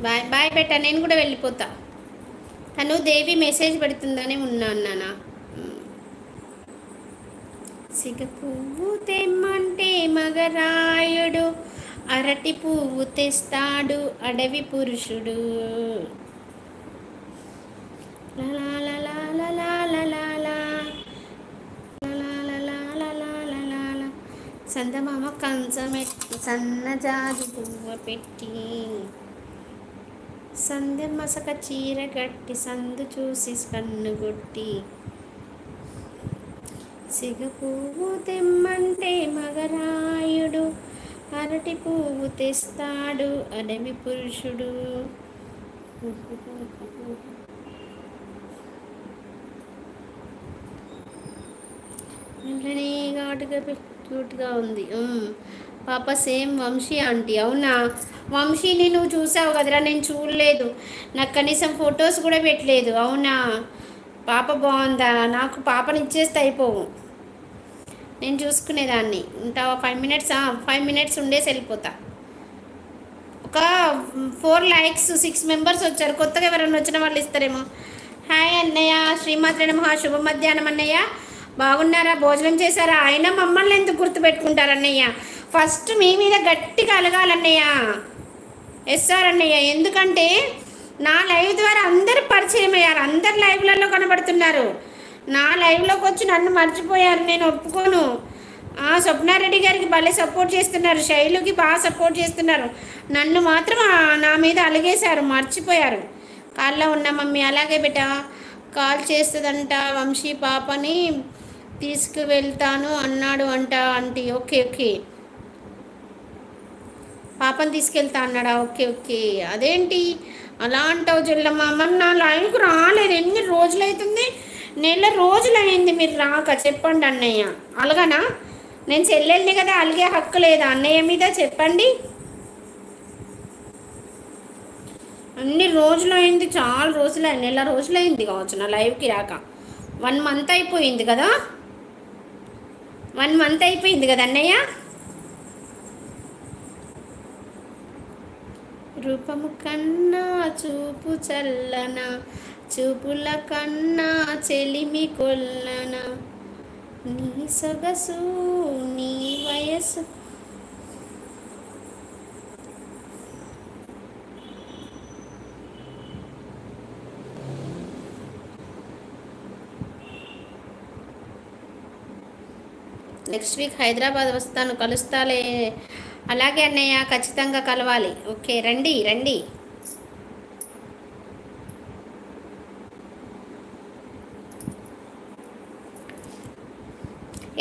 Bye bye బెట్ట, నేను కూడా వెళ్ళిపోతా. తను దేవి మెసేజ్ పెడుతుందని ఉన్నాను నాన్న. సిగ పువ్వు తెమ్మంటే మగరాయుడు, అరటి పువ్వు తెస్తాడు అడవి పురుషుడు. సందమామ కంచమెట్టి సన్నజాజి పువ్వ పెట్టి, సందె మసక చీర కట్టి సందు చూసి కన్నుగొట్టి, సిగ పువ్వు తెమ్మంటే మగరాయుడు, అరటి పువ్వు తెస్తాడు అడవి పురుషుడు. వెంటనే ఘాటుగా క్యూట్గా ఉంది. పాప సేమ్ వంశీ ఆంటీ. అవునా వంశీని నువ్వు చూసావు కదరా? నేను చూడలేదు, నాకు కనీసం ఫొటోస్ కూడా పెట్టలేదు. అవునా పాప బాగుందా? నాకు పాపని ఇచ్చేస్తే అయిపోవు, నేను చూసుకునేదాన్ని. ఉంటావా 5 మినిట్స్? 5 మినిట్స్ ఉండేసి వెళ్ళిపోతా. ఒక 4 likes 6 మెంబర్స్ వచ్చారు. కొత్తగా ఎవరైనా వచ్చిన వాళ్ళు ఇస్తారేమో. హాయ్ అన్నయ్య, శ్రీమాత్రే నమః. శుభ మధ్యాహ్నం అన్నయ్య. బాగున్నారా? భోజనం చేశారా? అయినా మమ్మల్ని ఎందుకు గుర్తుపెట్టుకుంటారు అన్నయ్య? ఫస్ట్ మీ మీద గట్టిగా అలగాలన్నయ్య. ఎస్ఆర్ అన్నయ్య, ఎందుకంటే నా లైవ్ ద్వారా అందరు పరిచయం అయ్యారు, అందరు లైవ్లలో కనబడుతున్నారు. నా లైవ్లోకి వచ్చి నన్ను మర్చిపోయారు, నేను ఒప్పుకోను. స్వప్నారెడ్డి గారికి భలే సపోర్ట్ చేస్తున్నారు, శైలుకి బాగా సపోర్ట్ చేస్తున్నారు, నన్ను మాత్రం నా మీద అలిగేశారు, మర్చిపోయారు. కాల్లో ఉన్న మమ్మీ అలాగే బిడ్డ కాల్ చేస్తుందంట, వంశీ పాపని తీసుకువెళ్తాను అన్నాడు అంట ఆంటీ. ఓకే ఓకే, పాపని తీసుకెళ్తా అన్నాడా? Okay okay. అదేంటి అలా అంటావు జల్లమ్మ? మరి నా లైవ్కి రాలేదు, ఎన్ని రోజులు అవుతుంది? 1 నెల రోజులు అయింది మీరు రాక. చెప్పండి అన్నయ్య, అలగనా? నేను చెల్లెల్ని కదా, అలిగే హక్కు లేదా అన్నయ్య మీద? చెప్పండి. అన్ని రోజులు అయింది, చాలా రోజులు, 1 నెల రోజులు అయింది కావచ్చు నా లైవ్కి రాక. 1 మంత్ అయిపోయింది కదా, 1 మంత్ అయిపోయింది కదా అన్నయ్య. రూపము కన్నా చూపు చల్లన, చూపుల కన్నా చెలిమి కొల్లన, నీ సొగసు నీ వయసు. నెక్స్ట్ వీక్ హైదరాబాద్ వస్తాను, కలుస్తాలే. అలాగే అన్నయ్య, ఖచ్చితంగా కలవాలి. ఓకే రండి రండి.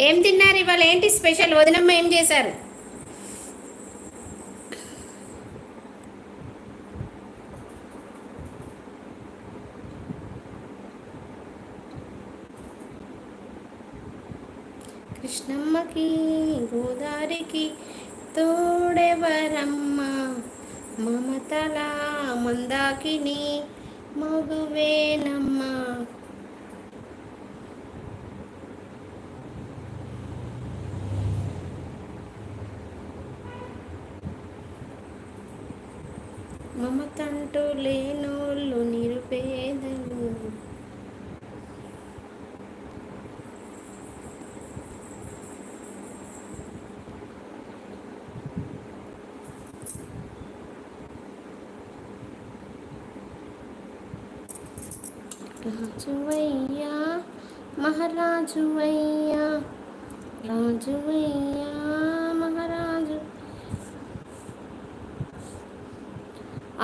ఏం తిన్నారు ఇవాళ? ఏంటి స్పెషల్? వదినమ్మ ఏం చేశారు? కృష్ణమ్మకి గోదారికి తోడెవరమ్మ, మమతల మందాకిని మగువేనమ్మ. మమతంటూ లేనోళ్ళు నిరుపేదలు. రాజువయ్యా మహారాజువయ్యా, రాజువయ్యా మహారాజు.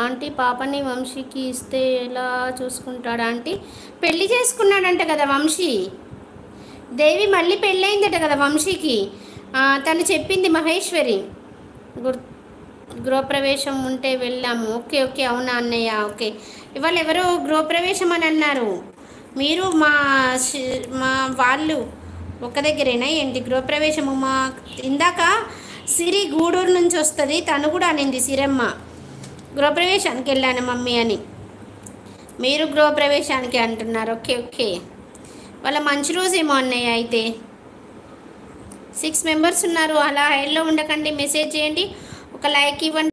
ఆంటీ పాపని వంశీకి ఇస్తే ఎలా చూసుకుంటాడు ఆంటీ? పెళ్ళి చేసుకున్నాడంట కదా వంశీ. దేవి మళ్ళీ పెళ్ళయిందట కదా వంశీకి. తను చెప్పింది మహేశ్వరి. గృహప్రవేశం ఉంటే వెళ్ళాము. ఓకే ఓకే, అవునా అన్నయ్య? ఓకే, ఇవాళ ఎవరో గృహప్రవేశం అని అన్నారు. మీరు మా వాళ్ళు ఒక దగ్గరేనా ఏంటి గృహప్రవేశము? మా ఇందాక సిరి గూడూరు నుంచి వస్తుంది, తను కూడా అనింది సిరమ్మ గృహప్రవేశానికి వెళ్ళాను మమ్మీ అని. మీరు గృహప్రవేశానికి అంటున్నారు. ఓకే ఓకే, వాళ్ళ మంచి రోజేమో అన్నయ్య. అయితే 6 మెంబర్స్ ఉన్నారు. అలా హైడ్లో ఉండకండి, మెసేజ్ చేయండి, ఒక లైక్ ఇవ్వండి.